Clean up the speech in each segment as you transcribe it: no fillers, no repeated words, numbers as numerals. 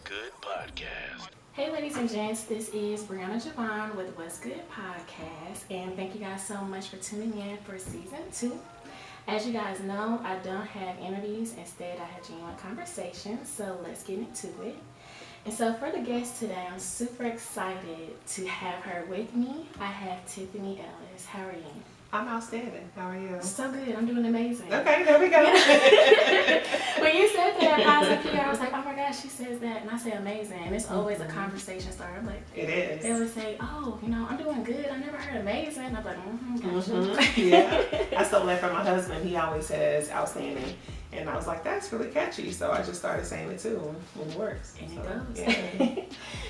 Good Podcast. Hey ladies and gents, this is Brianna Javon with What's Good Podcast, and thank you guys so much for tuning in for season 2. As you guys know, I don't have interviews, instead I have genuine conversations, so let's get into it. And so for the guest today, I'm super excited to have her with me. I have Tiffany Ellis. How are you? I'm outstanding. How are you? So good. I'm doing amazing. Okay, there we go. When you said that positive PR, I was like, oh my gosh, she says that, and I say amazing. And it's always a conversation starter. I'm like, It is. they always say, oh, I'm doing good. I never heard amazing. I'm like, gotcha. Yeah. I stole that from my husband. He always says outstanding. And I was like, that's really catchy. So I just started saying it too when it works. And so, it goes. Yeah.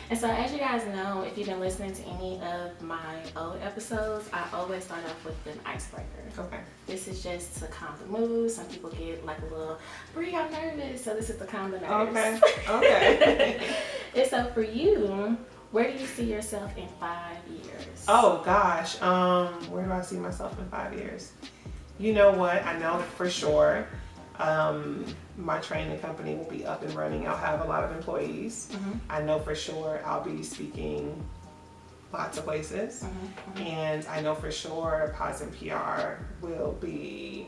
And so as you guys know, if you've been listening to any of my old episodes, I always start off with an icebreaker. Okay. This is just to calm the mood. Some people get like a little, Brie, I'm nervous. So this is to calm the nerves. Okay. Okay. And so for you, where do you see yourself in 5 years? Oh gosh. Where do I see myself in 5 years? You know what? I know for sure. My training company will be up and running. I'll have a lot of employees. I know for sure I'll be speaking lots of places. And I know for sure POS and PR will be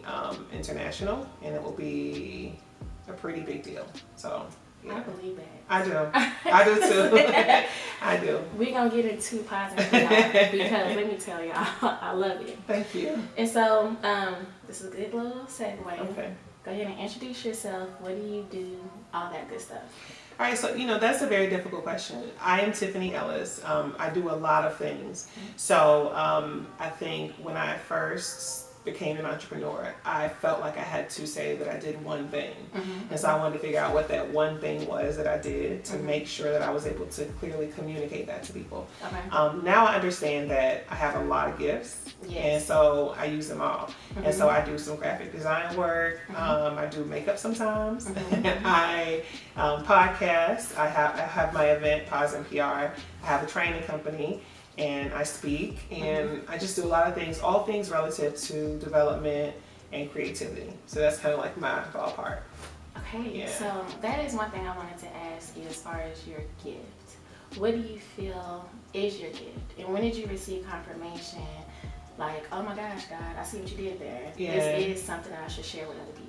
international, and it will be a pretty big deal. So yeah. I believe that. I do. I do too. I do. We're going to get into positive PR because let me tell y'all, I love it. Thank you. And so this is a good little segue. Okay. Go ahead and introduce yourself. What do you do? All that good stuff. All right, so that's a very difficult question. I am Tiffany Ellis. I do a lot of things. So I think when I first became an entrepreneur, I felt like I had to say that I did one thing. And so I wanted to figure out what that one thing was that I did to make sure that I was able to clearly communicate that to people. Okay. Now I understand that I have a lot of gifts, and so I use them all. And so I do some graphic design work. I do makeup sometimes. I podcast. I have my event, POS and PR. I have a training company. And I speak, and I just do a lot of things, all things relative to development and creativity. So that's kind of like my ballpark. Okay, Yeah. so that is one thing I wanted to ask you as far as your gift. What do you feel is your gift? And when did you receive confirmation, like, oh my gosh, God, I see what you did there. Yeah. This is something I should share with other people.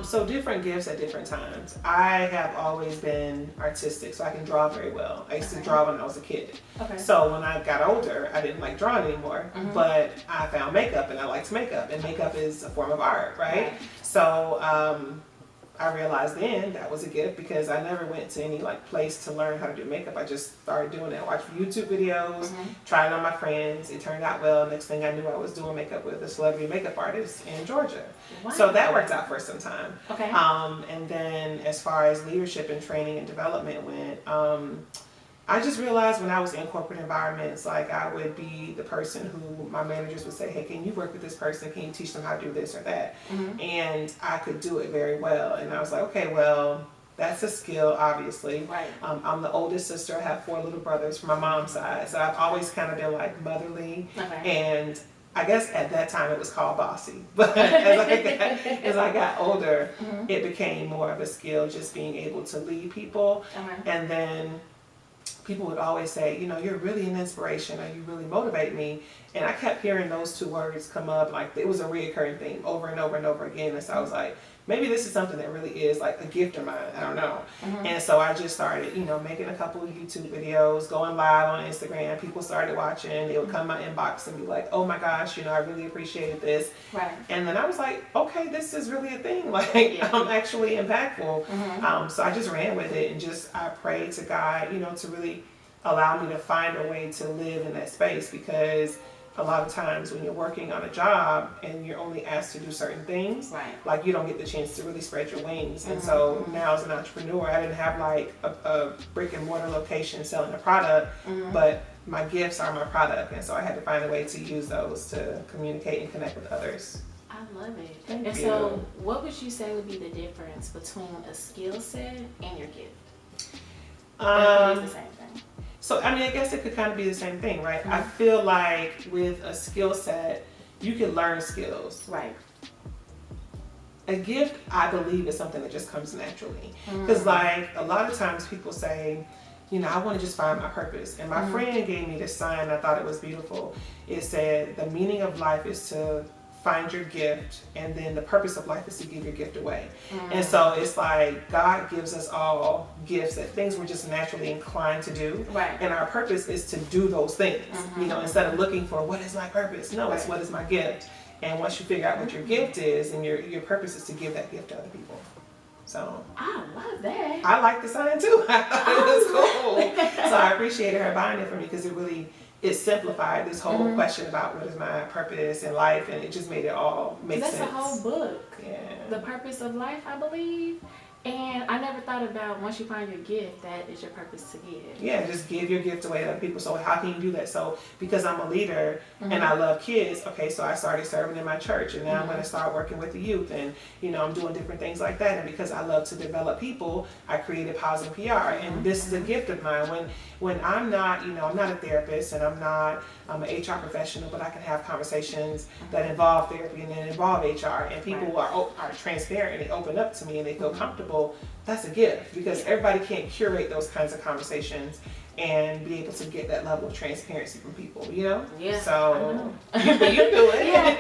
So different gifts at different times. I have always been artistic, so I can draw very well. I used to draw when I was a kid. Okay. So when I got older, I didn't like drawing anymore, but I found makeup, and I liked makeup, and makeup is a form of art, right? So I realized then that was a gift because I never went to any place to learn how to do makeup. I just started doing it. I watched YouTube videos, tried it on my friends. It turned out well. Next thing I knew, I was doing makeup with a celebrity makeup artist in Georgia. Wow. So that worked out for some time. Okay. And then as far as leadership and training and development went, I just realized when I was in corporate environments, I would be the person who my managers would say, hey, can you work with this person? Can you teach them how to do this or that? And I could do it very well. And I was like, okay, well, that's a skill, obviously. Right. I'm the oldest sister. I have 4 little brothers from my mom's side. So I've always kind of been motherly. Okay. And I guess at that time it was called bossy. But as I got older, it became more of a skill, just being able to lead people. And then people would always say, you're really an inspiration, or you really motivate me. And I kept hearing those 2 words come up, it was a reoccurring theme over and over and over again. And so I was like, maybe this is something that really is a gift of mine. I don't know. And so I just started, making a couple of YouTube videos, going live on Instagram. People started watching. They would come in my inbox and be like, oh my gosh, I really appreciated this. Right. And then I was like, okay, this is really a thing. I'm actually impactful. So I just ran with it, and I prayed to God, to really allow me to find a way to live in that space, because a lot of times when you're working on a job and you're only asked to do certain things, you don't get the chance to really spread your wings. And so now as an entrepreneur, I didn't have a brick and mortar location selling a product, but my gifts are my product. And so I had to find a way to use those to communicate and connect with others. I love it. Thank and you. So what would you say would be the difference between a skill set and your gift? Or it is the same thing? So, I guess it could kind of be the same thing, right? I feel like with a skill set, you can learn skills. Right. a gift, I believe, is something that just comes naturally. Because like a lot of times people say, you know, I want to just find my purpose. And my friend gave me this sign. I thought it was beautiful. It said, the meaning of life is to find your gift, and then the purpose of life is to give your gift away. And so it's like God gives us all gifts, that things we're just naturally inclined to do. Right. And our purpose is to do those things. You know, instead of looking for what is my purpose, no, it's what is my gift. And once you figure out what your gift is, and your purpose is to give that gift to other people. So I love that. I like the sign too. I thought it was cool. So I appreciated her buying it for me, because it simplified this whole question about what is my purpose in life, and it just made it all make sense. That's a whole book. Yeah. The Purpose of Life, I believe. And I never thought about, once you find your gift, that is your purpose to give. Yeah, just give your gift away to other people. So how can you do that? So because I'm a leader and I love kids, okay, so I started serving in my church, and now I'm going to start working with the youth, and you know, I'm doing different things like that. And because I love to develop people, I created Pause and PR, and this is a gift of mine. When I'm not, you know, I'm not a therapist, and I'm an HR professional, but I can have conversations that involve therapy and then involve HR, and people are transparent and they open up to me and they feel comfortable. That's a gift, because everybody can't curate those kinds of conversations and be able to get that level of transparency from people, you know? Yeah. So you do it. Yeah.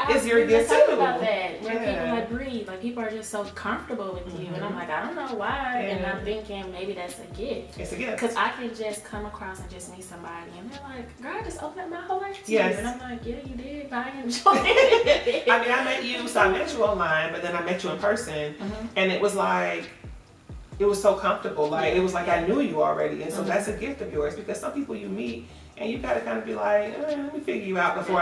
It's your gift too. About that. When people like breathe, like people are just so comfortable with you, and I'm like, I don't know why, and I'm thinking maybe that's a gift. It's a gift. Because I can just come across and just meet somebody, and they're like, girl, I just opened up my whole life to you, and I'm like, yeah, you did, but I enjoyed it. I mean, I met you online, but then I met you in person, and it was like, it was so comfortable. Like, it was like I knew you already. And so that's a gift of yours, because some people you meet and you gotta kind of be like, let me figure you out before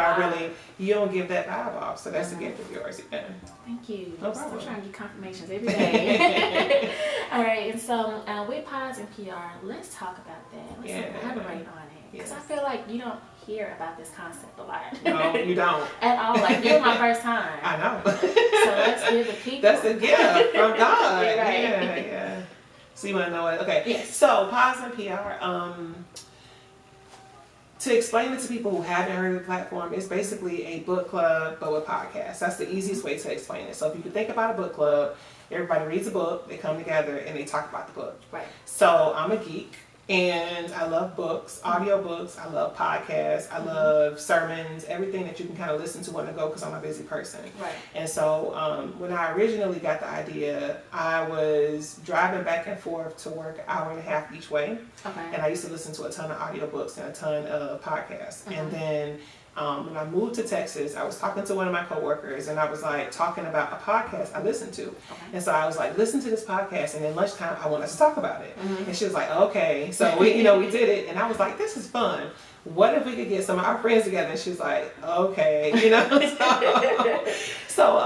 you don't give that vibe off. So that's a gift of yours. Yeah. Thank you. No problem. I'm trying to get confirmations every day. All right, and so with Pause and PR, let's talk about that. Let's elaborate on it. Because I feel like you don't hear about this concept a lot. No, you don't. At all. Like, you're my first time. I know. So let's give the people. That's a gift from God. Right. Yeah. So you want to know what? Okay. Yes. So Pause and PR. To explain it to people who haven't heard of the platform, it's basically a book club, but with podcasts. That's the easiest way to explain it. So if you could think about a book club, everybody reads a book, they come together, and they talk about the book. Right. So I'm a geek, and I love books, audio books. I love podcasts. I love sermons, everything that you can kind of listen to on the go, because I'm a busy person. Right. And so when I originally got the idea, I was driving back and forth to work an hour and a half each way. Okay. And I used to listen to a ton of audiobooks and a ton of podcasts. And then when I moved to Texas, I was talking to one of my coworkers, and I was like talking about a podcast I listened to. And so I was like, listen to this podcast, and then lunchtime I want us to talk about it. And she was like, okay. So we did it, and I was like, this is fun. What if we could get some of our friends together? And she was like, okay, So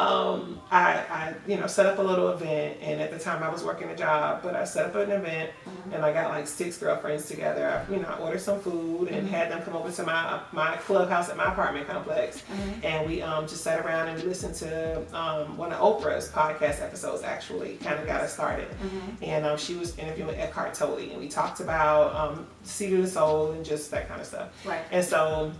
I set up a little event, and at the time I was working a job, but I set up an event, and I got like 6 girlfriends together. I ordered some food and had them come over to my clubhouse at my apartment complex, and we just sat around and we listened to one of Oprah's podcast episodes. Actually, kind of got us started, and she was interviewing Eckhart Tolle, and we talked about Seed of the Soul and just that kind of stuff. Right. And so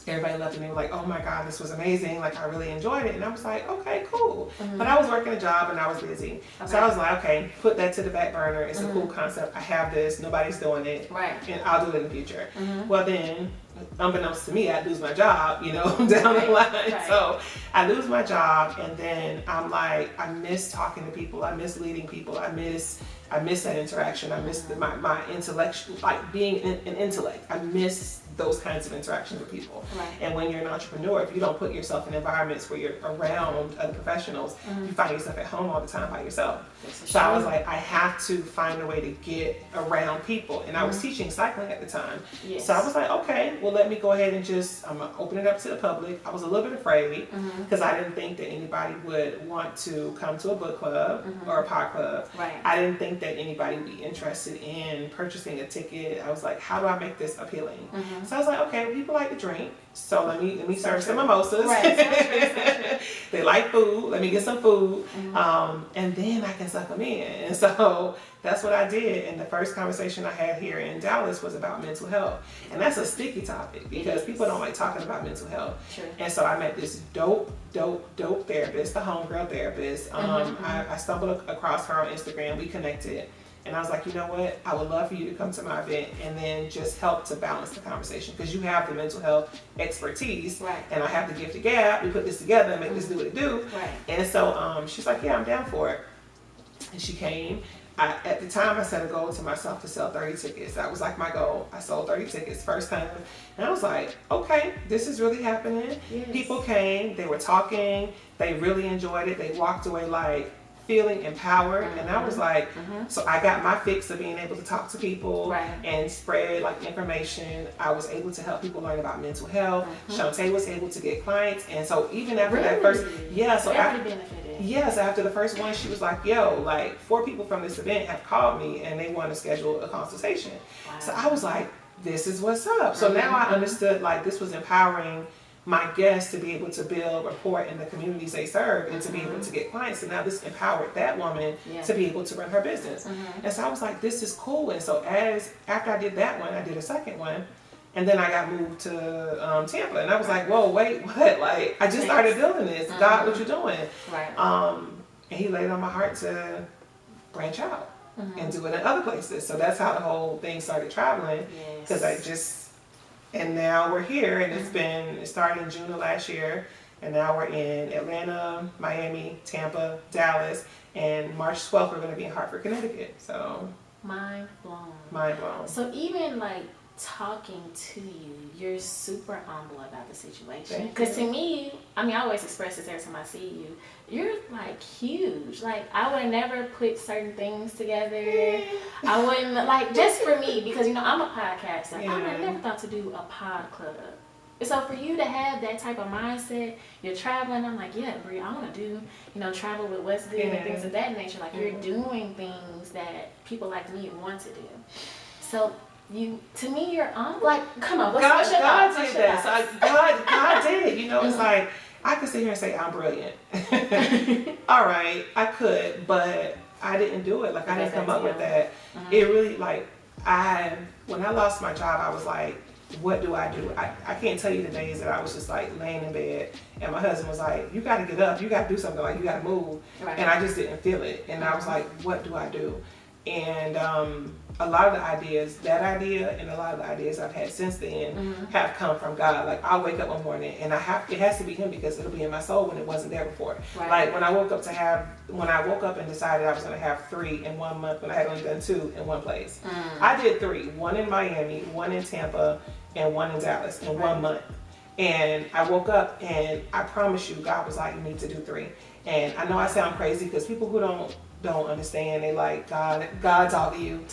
everybody left and they were like, oh my God, this was amazing. Like, I really enjoyed it. And I was like, okay, cool. But I was working a job and I was busy. Okay. So I was like, okay, put that to the back burner. It's a cool concept. I have this. Nobody's doing it. Right. And I'll do it in the future. Well, then, unbeknownst to me, I lose my job, down the line. Right. So I lose my job, and then I'm like, I miss talking to people. I miss leading people. I miss that interaction. I miss my intellectual, like being an intellect. I miss those kinds of interactions with people. Right. And when you're an entrepreneur, if you don't put yourself in environments where you're around other professionals, you find yourself at home all the time by yourself. So I was like, I have to find a way to get around people. And I was teaching cycling at the time. Yes. So I was like, okay, well, let me go ahead and just open it up to the public. I was a little bit afraid because I didn't think that anybody would want to come to a book club or a pod club. Right. I didn't think that anybody would be interested in purchasing a ticket. I was like, how do I make this appealing? So I was like, okay, people like to drink, so let me serve some mimosas. Right. They like food. Let me get some food, and then I can suck them in. And so that's what I did. And the first conversation I had here in Dallas was about mental health, and that's a sticky topic. topic because people don't like talking about mental health. True. And so I met this dope therapist, the homegirl therapist. I stumbled across her on Instagram. We connected. And I was like, you know what? I would love for you to come to my event and then just help to balance the conversation because you have the mental health expertise, right? And I have the gift of gab. We put this together and make this do what it do, right? And so she's like, yeah, I'm down for it. And she came. At the time, I set a goal to myself to sell 30 tickets. That was like my goal. I sold 30 tickets first time. And I was like, okay, this is really happening. Yes. People came, they were talking, they really enjoyed it. They walked away like feeling empowered. And I was like, so I got my fix of being able to talk to people and spread like information. I was able to help people learn about mental health. Shantae was able to get clients. And so even after that first, after the first one, she was like, yo, like 4 people from this event have called me and they want to schedule a consultation. Wow. So I was like, this is what's up. So now I understood like this was empowering my guests to be able to build rapport in the communities they serve and to be able to get clients. And now this empowered that woman to be able to run her business. And so I was like, this is cool. And so after I did that one, I did a second one. And then I got moved to Tampa. And I was like, whoa, wait, what? Like, I just started building this. God, what you doing? Right. And he laid it on my heart to branch out and do it in other places. So that's how the whole thing started traveling. Because and now we're here, and it started in June of last year, and now we're in Atlanta, Miami, Tampa, Dallas, and March 12th we're going to be in Hartford, Connecticut. So mind blown. Mind blown. So even like talking to you, you're super humble about the situation. Because to me, I mean, I always express this every time I see you. You're like huge. Like I would have never put certain things together. I wouldn't like just for me because I'm a podcaster. I would have never thought to do a pod club. So for you to have that type of mindset, you're traveling. I'm like, yeah, Brie, I want to do travel with What's Good and things of that nature. Like you're doing things that people like me want to do. So. To me, you're on. Like, come on, what's your God did that. So God did it. It's like I could sit here and say I'm brilliant. All right, I could, but I didn't do it. Like I didn't come up with that. It really when I lost my job, I was like, what do? I can't tell you the days that I was just like laying in bed, and my husband was like, you got to get up, you got to do something, like you got to move, and I just didn't feel it, and I was like, what do I do? And a lot of the ideas, that idea and a lot of the ideas I've had since then have come from God. Like I'll wake up one morning and it has to be Him because it'll be in my soul when it wasn't there before. Right. Like when I woke up and decided I was going to have 3 in 1 month when I had only done 2 in one place. I did 3, 1 in Miami, 1 in Tampa, and 1 in Dallas in 1 month. And I woke up and I promise you, God was like, you need to do 3. And I know I sound crazy because people who don't understand, they like God talk to you.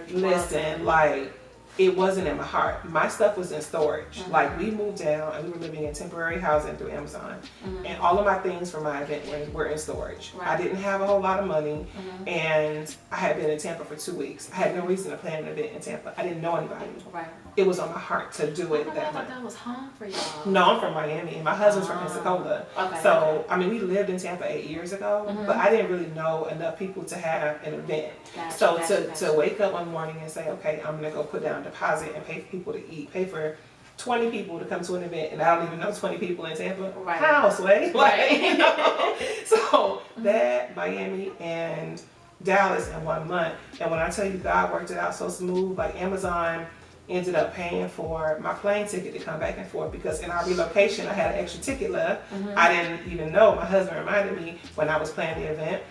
Listen, like it wasn't in my heart. My stuff was in storage. Like we moved down and we were living in temporary housing through Amazon, and all of my things for my event were in storage. I didn't have a whole lot of money, and I had been in Tampa for 2 weeks. I had no reason to plan an event in Tampa. I didn't know anybody. It was on my heart to do it that month. That was home for y'all. No, I'm from Miami, and my husband's from Pensacola. So I mean, we lived in Tampa 8 years ago, but I didn't really know enough people to have an event. To wake up one morning and say, okay, I'm gonna go put down a deposit and pay for people to eat, pay for 20 people to come to an event, and I don't even know 20 people in Tampa. How, Sway? So that, Miami, and Dallas in 1 month. And when I tell you God worked it out so smooth, like Amazon ended up paying for my plane ticket to come back and forth because in our relocation I had an extra ticket left. I didn't even know. My husband reminded me when I was planning the event.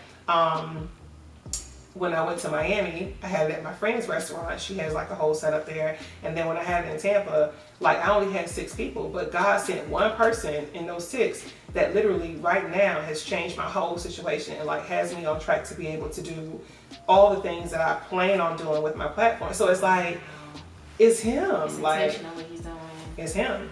When I went to Miami, I had it at my friend's restaurant. She has like a whole setup there. And then when I had it in Tampa, like I only had 6 people, but God sent one person in those 6 that literally right now has changed my whole situation and like has me on track to be able to do all the things that I plan on doing with my platform. So it's like, it's Him. It's like intentional what He's doing. It's Him.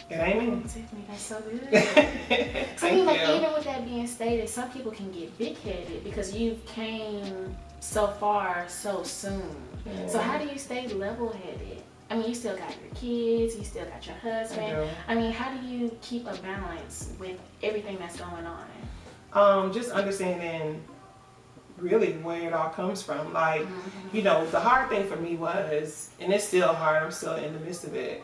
It ain't me. Tiffany, that's so good. I mean, like even with that being stated, some people can get big-headed because you came so far so soon. So how do you stay level-headed? I mean, you still got your kids, you still got your husband. I mean, how do you keep a balance with everything that's going on? Just understanding really where it all comes from. Like, the hard thing for me was, and it's still hard, I'm still in the midst of it,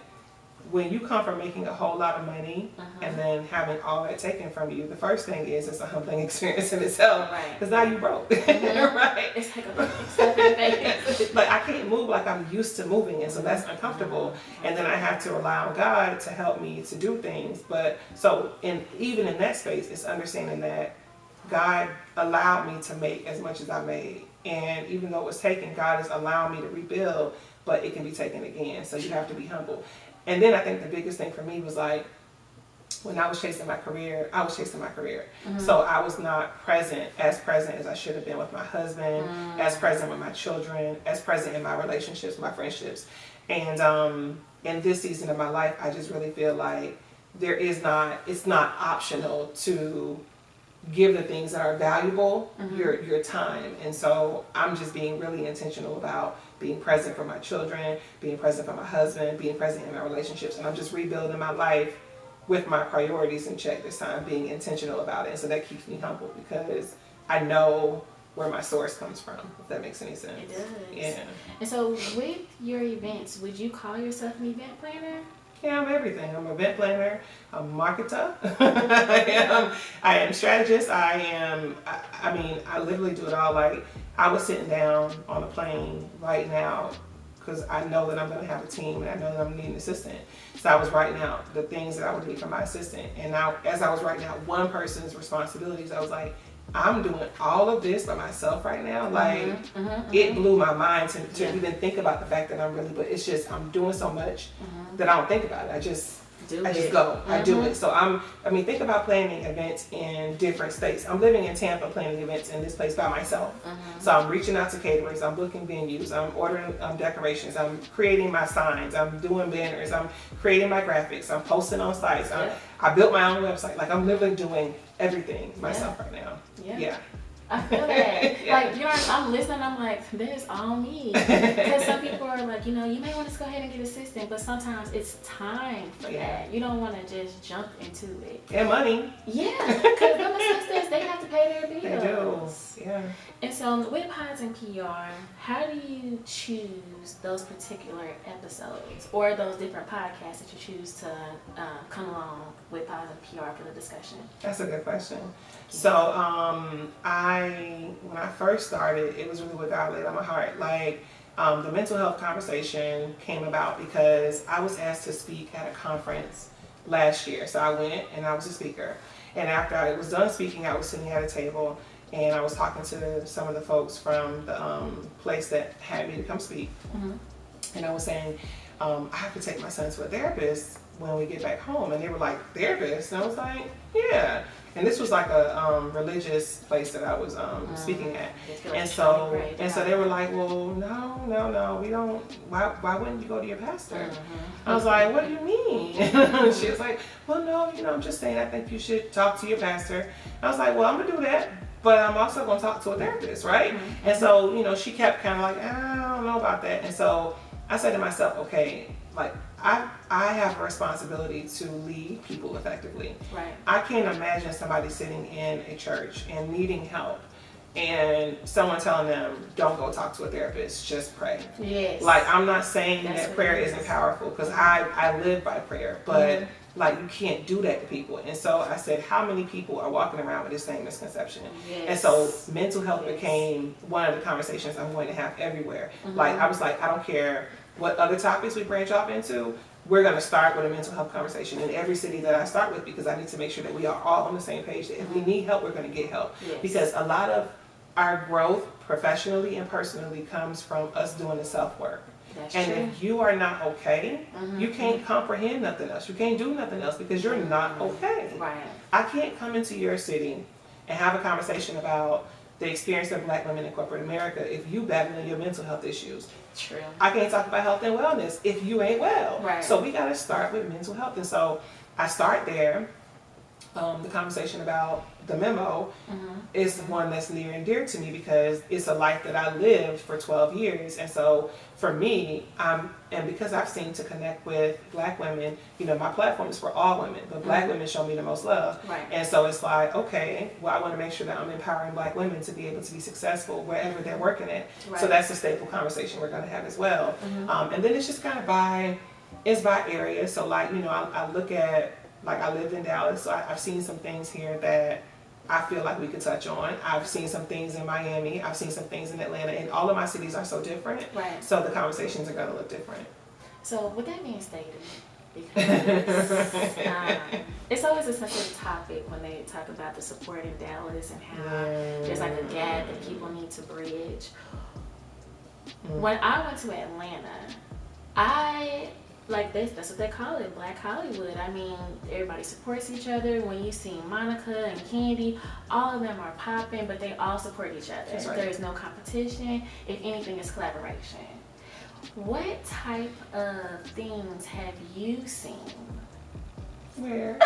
when you come from making a whole lot of money and then having all that taken from you, the first thing is it's a humbling experience in itself. Because now you broke. Right? It's like a like I can't move like I'm used to moving, and so that's uncomfortable. And then I have to rely on God to help me to do things. But so even in that space, it's understanding that God allowed me to make as much as I made. And even though it was taken, God is allowing me to rebuild, but it can be taken again. So you have to be humble. And then I think the biggest thing for me was like, when I was chasing my career, So I was not as present as I should have been with my husband, as present with my children, as present in my relationships, my friendships. And in this season of my life, I just really feel like it's not optional to give the things that are valuable your time. And so I'm just being really intentional about being present for my children, being present for my husband, being present in my relationships. And I'm just rebuilding my life with my priorities in check this time, being intentional about it. And so that keeps me humble because I know where my source comes from, if that makes any sense. It does. Yeah. And so with your events, would you call yourself an event planner? Yeah, I'm everything. I'm an event planner, I'm a marketer, I am strategist, I mean, I literally do it all. Like, I was sitting down on a plane right now because I know that I'm going to have a team and I know that I'm going to need an assistant. So I was writing out the things that I would need from my assistant. And now, as I was writing out one person's responsibilities, I was like, I'm doing all of this by myself right now. Like, it blew my mind to even think about the fact that but it's just, I'm doing so much that I don't think about it. I just go. I do it. So think about planning events in different states. I'm living in Tampa planning events in this place by myself. So I'm reaching out to caterers, I'm booking venues, I'm ordering decorations, I'm creating my signs, I'm doing banners, I'm creating my graphics, I'm posting on sites. I built my own website. Like, I'm literally doing everything myself right now. Yeah. I feel that. Like, I'm listening, I'm like, that is all me. Because some people are like, you may want to go ahead and get an assistant, but sometimes it's time for that. You don't want to just jump into it. And money. Yeah, because them assistants, they have to pay their bills. They do, yeah. And so with Pods and PR, how do you choose those particular episodes or those different podcasts that you choose to come along with Pods and PR for the discussion? That's a good question. So when I first started, it was really what God laid on my heart. Like, the mental health conversation came about because I was asked to speak at a conference last year. So I went and I was a speaker. And after I was done speaking, I was sitting at a table and I was talking to some of the folks from the place that had me to come speak. And I was saying, I have to take my son to a therapist when we get back home. And they were like, therapist? And I was like, yeah. And this was like a religious place that I was speaking at. And so they were like, well, no, we don't, why wouldn't you go to your pastor? I was like, what do you mean? She was like, well, no, I'm just saying I think you should talk to your pastor. I was like, well, I'm gonna do that, but I'm also gonna talk to a therapist, right? And so, she kept kind of like, I don't know about that. And so I said to myself, okay, like, I have a responsibility to lead people effectively. Right. I can't imagine somebody sitting in a church and needing help and someone telling them, don't go talk to a therapist, just pray. Yes. Like, I'm not saying that prayer isn't powerful, because I live by prayer, but like, you can't do that to people. And so I said, how many people are walking around with this same misconception? Yes. And so mental health became one of the conversations I'm going to have everywhere. Like, I was like, I don't care what other topics we branch off into, we're going to start with a mental health conversation in every city that I start with, because I need to make sure that we are all on the same page, that if we need help, we're going to get help. Yes. Because a lot of our growth professionally and personally comes from us doing the self-work. And true. If you are not okay, you can't comprehend nothing else. You can't do nothing else because you're not okay. Right. I can't come into your city and have a conversation about the experience of Black women in corporate America if you battling your mental health issues. True. I can't talk about health and wellness if you ain't well. Right. So we got to start with mental health. And so I start there. The conversation about the memo is one that's near and dear to me because it's a life that I lived for 12 years. And so for me, and because I've seen to connect with Black women, my platform is for all women, but Black women show me the most love. Right. And so it's like, okay, well, I want to make sure that I'm empowering Black women to be able to be successful wherever they're working at. Right. So that's a staple conversation we're going to have as well. And then it's just kind of by It's by area. So like, you know, I look at, like I lived in Dallas, so I've seen some things here that I feel like we could touch on. I've seen some things in Miami. I've seen some things in Atlanta. And all of my cities are so different. Right. So the conversations are going to look different. So with that being stated, because it's always a sensitive topic when they talk about the support in Dallas and how there's like a gap that people need to bridge. When I went to Atlanta, that's what they call it, Black Hollywood. I mean, everybody supports each other. When you see Monica and Candy, all of them are popping, but they all support each other. That's right. There is no competition. If anything, it's collaboration. What type of things have you seen? Where?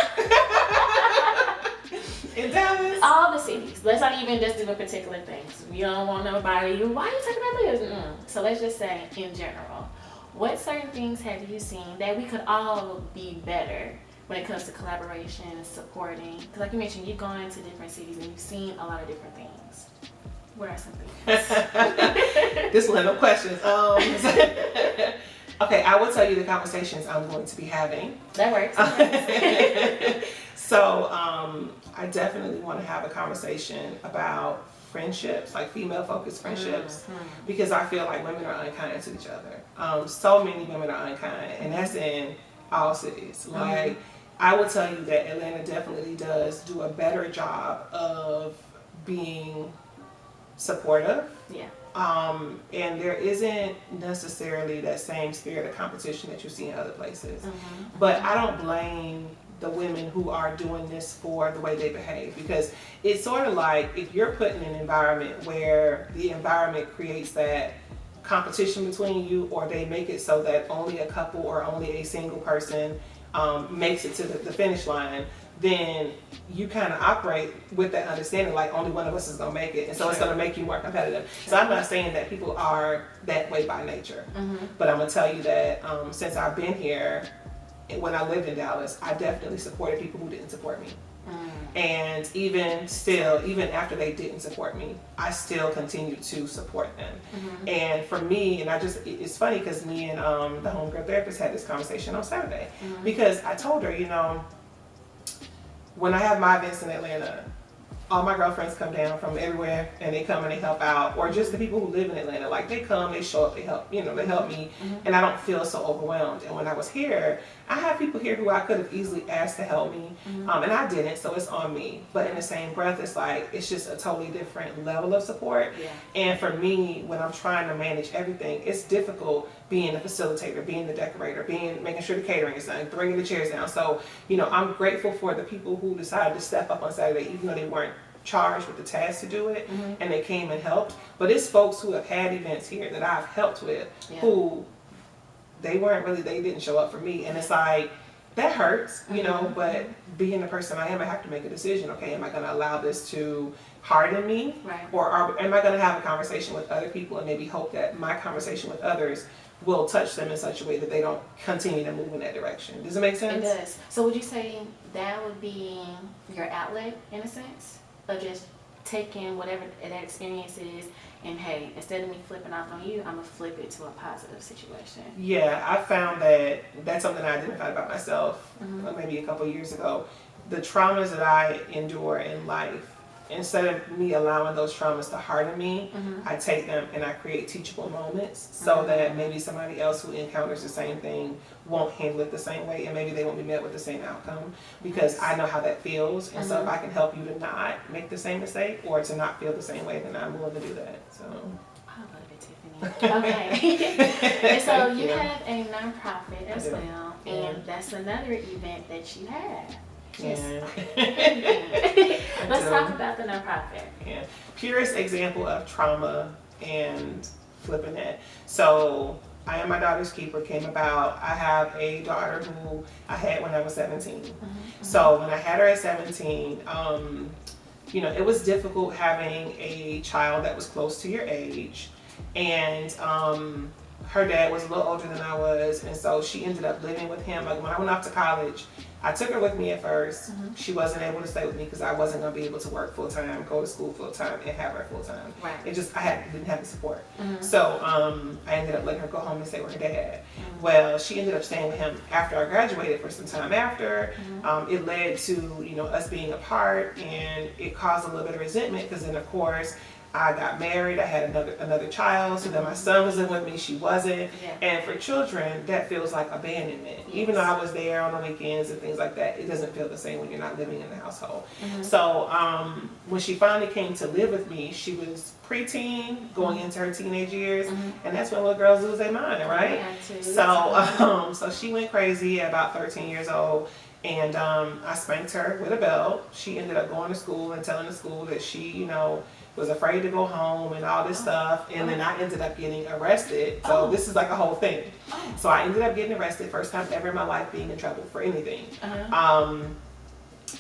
In Dallas? All the cities. Let's not even just do particular things. We don't want nobody, why are you talking about this? So let's just say in general. What certain things have you seen that we could all be better when it comes to collaboration and supporting? Because like you mentioned, you've gone to different cities and you've seen a lot of different things. What are some things? This will have no questions. Okay, I will tell you the conversations I'm going to be having. That works. So I definitely want to have a conversation about friendships, like female-focused friendships, because I feel like women are unkind to each other. So many women are unkind, and that's in all cities. Like, I will tell you that Atlanta definitely does do a better job of being supportive. Yeah. And there isn't necessarily that same spirit of competition that you see in other places. But I don't blame the women who are doing this for the way they behave, because it's sort of like if you're put in an environment where the environment creates that competition between you, or they make it so that only a couple or only a single person makes it to the finish line, then you kind of operate with that understanding like only one of us is going to make it, and so it's going to make you more competitive. So I'm not saying that people are that way by nature, but I'm going to tell you that since I've been here, when I lived in Dallas, I definitely supported people who didn't support me. And even still, even after they didn't support me, I still continued to support them. And for me, and it's funny because me and the homegirl therapist had this conversation on Saturday, because I told her, you know, when I have my events in Atlanta, all my girlfriends come down from everywhere and they come and they help out, or just the people who live in Atlanta, like they come, they show up, they help, you know, they help me, and I don't feel so overwhelmed. And when I was here, I have people here who I could have easily asked to help me, and I didn't, so it's on me. But in the same breath, it's like, it's just a totally different level of support. And for me, when I'm trying to manage everything, it's difficult being the facilitator, being the decorator, making sure the catering is done, bringing the chairs down. So, you know, I'm grateful for the people who decided to step up on Saturday, even though they weren't charged with the task to do it, and they came and helped. But it's folks who have had events here that I've helped with, who they didn't show up for me, and it's like, that hurts, you know. But being the person I am, I have to make a decision. Okay, am I going to allow this to harden me, or am I going to have a conversation with other people and maybe hope that my conversation with others will touch them in such a way that they don't continue to move in that direction? Does it make sense? It does. So would you say that would be your outlet, in a sense, of just taking whatever that experience is, and hey, instead of me flipping off on you, I'm gonna flip it to a positive situation? Yeah, I found that that's something I identified about myself maybe a couple years ago. The traumas that I endure in life, instead of me allowing those traumas to harden me, I take them and I create teachable moments so that maybe somebody else who encounters the same thing won't handle it the same way, and maybe they won't be met with the same outcome, because I know how that feels. And so if I can help you to not make the same mistake or to not feel the same way, then I'm willing to do that. So I love it, Tiffany. Okay. And so you have a nonprofit as well, and that's another event that you have. Let's talk about the nonprofit. Purest example of trauma and flipping that. So I Am My Daughter's Keeper came about. I have a daughter who I had when I was 17. So when I had her at 17, you know, it was difficult having a child that was close to your age, and her dad was a little older than I was, and so she ended up living with him. Like when I went off to college, I took her with me at first. She wasn't able to stay with me because I wasn't going to be able to work full time, go to school full time, and have her full time. Right. It just, didn't have the support. So I ended up letting her go home and stay with her dad. Well, she ended up staying with him after I graduated for some time after. It led to, you know, us being apart, and it caused a little bit of resentment because then, of course, I got married, I had another child, so then my son was in with me, she wasn't. And for children, that feels like abandonment. Even though I was there on the weekends and things like that, it doesn't feel the same when you're not living in the household. So when she finally came to live with me, she was preteen, going into her teenage years, and that's when little girls lose their mind, right? So she went crazy at about 13 years old. And I spanked her with a belt. She ended up going to school and telling the school that she, you know, was afraid to go home and all this stuff. And then I ended up getting arrested. So this is like a whole thing. So I ended up getting arrested, first time ever in my life being in trouble for anything.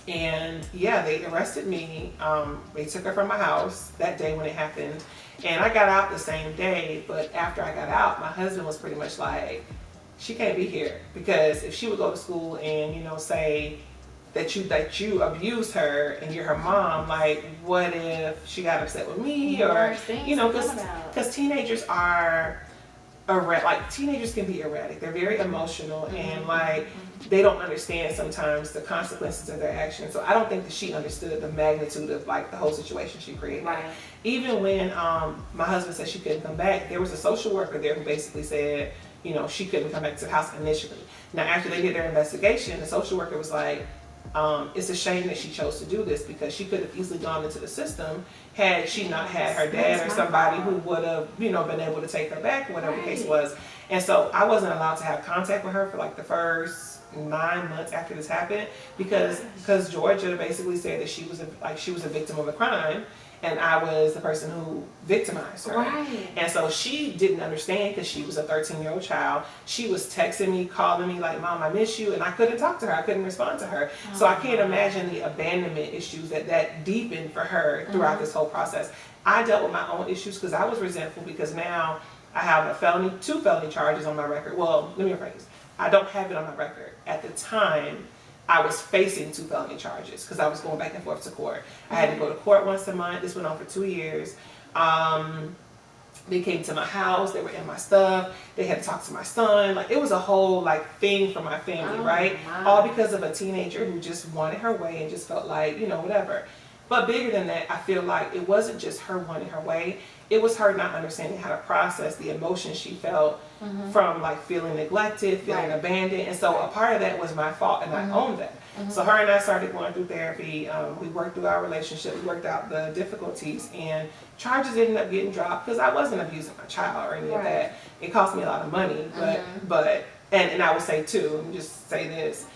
And yeah, they arrested me. They took her from my house that day when it happened. And I got out the same day, but after I got out, my husband was pretty much like, she can't be here, because if she would go to school and, you know, say that you abused her and you're her mom, like, what if she got upset with me? Or, you know, because teenagers are like, teenagers can be erratic. They're very emotional, and like, they don't understand sometimes the consequences of their actions. So I don't think that she understood the magnitude of like the whole situation she created. Even when my husband said she couldn't come back, there was a social worker there who basically said, you know, she couldn't come back to the house initially. Now, after they did their investigation, the social worker was like, it's a shame that she chose to do this, because she could have easily gone into the system had she not had her dad or somebody who would have, you know, been able to take her back, whatever the case was. And so I wasn't allowed to have contact with her for like the first 9 months after this happened, because Georgia basically said that she was a victim of a crime, and I was the person who victimized her. And so she didn't understand, because she was a 13-year-old child. She was texting me, calling me like, Mom, I miss you. And I couldn't talk to her. I couldn't respond to her. So I can't imagine the abandonment issues that deepened for her throughout this whole process. I dealt with my own issues because I was resentful, because now I have two felony charges on my record. Well, let me rephrase. I don't have it on my record. At the time, I was facing 2 felony charges because I was going back and forth to court. I had to go to court once a month. This went on for 2 years. They came to my house. They were in my stuff. They had to talk to my son. Like, it was a whole like thing for my family, right? All because of a teenager who just wanted her way and just felt like, you know, whatever. But bigger than that, I feel like it wasn't just her wanting her way. It was her not understanding how to process the emotions she felt from like feeling neglected, feeling abandoned. And so a part of that was my fault, and I owned that. So her and I started going through therapy. We worked through our relationship. We worked out the difficulties, and charges ended up getting dropped because I wasn't abusing my child or any of that. It cost me a lot of money, but I would say too, let me just say this,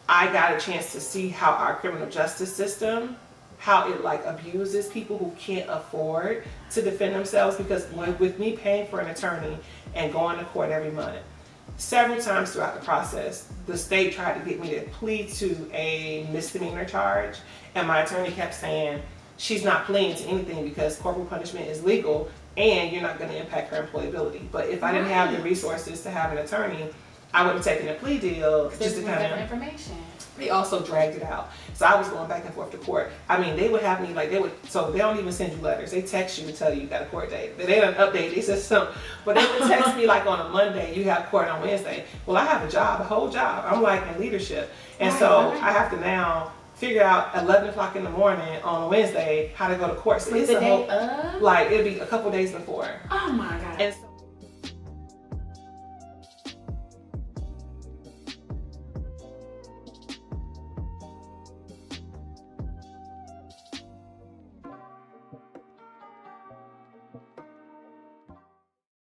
I got a chance to see how our criminal justice system, how it like abuses people who can't afford to defend themselves. Because with me paying for an attorney and going to court every month, several times throughout the process, the state tried to get me to plead to a misdemeanor charge, and my attorney kept saying she's not pleading to anything because corporal punishment is legal and you're not going to impact her employability. But if I didn't have the resources to have an attorney, I would have taken a plea deal just to kind of information. They also dragged it out. So I was going back and forth to court. I mean, they would have me like, so they don't even send you letters. They text you and tell you got a court date. They don't update their system. But they would text me like on a Monday, you have court on Wednesday. Well, I have a job, a whole job. I'm like in leadership. And so I have to now figure out 11 o'clock in the morning on a Wednesday how to go to court. So it's the day of? Like, it'll be a couple days before. Oh my God. And so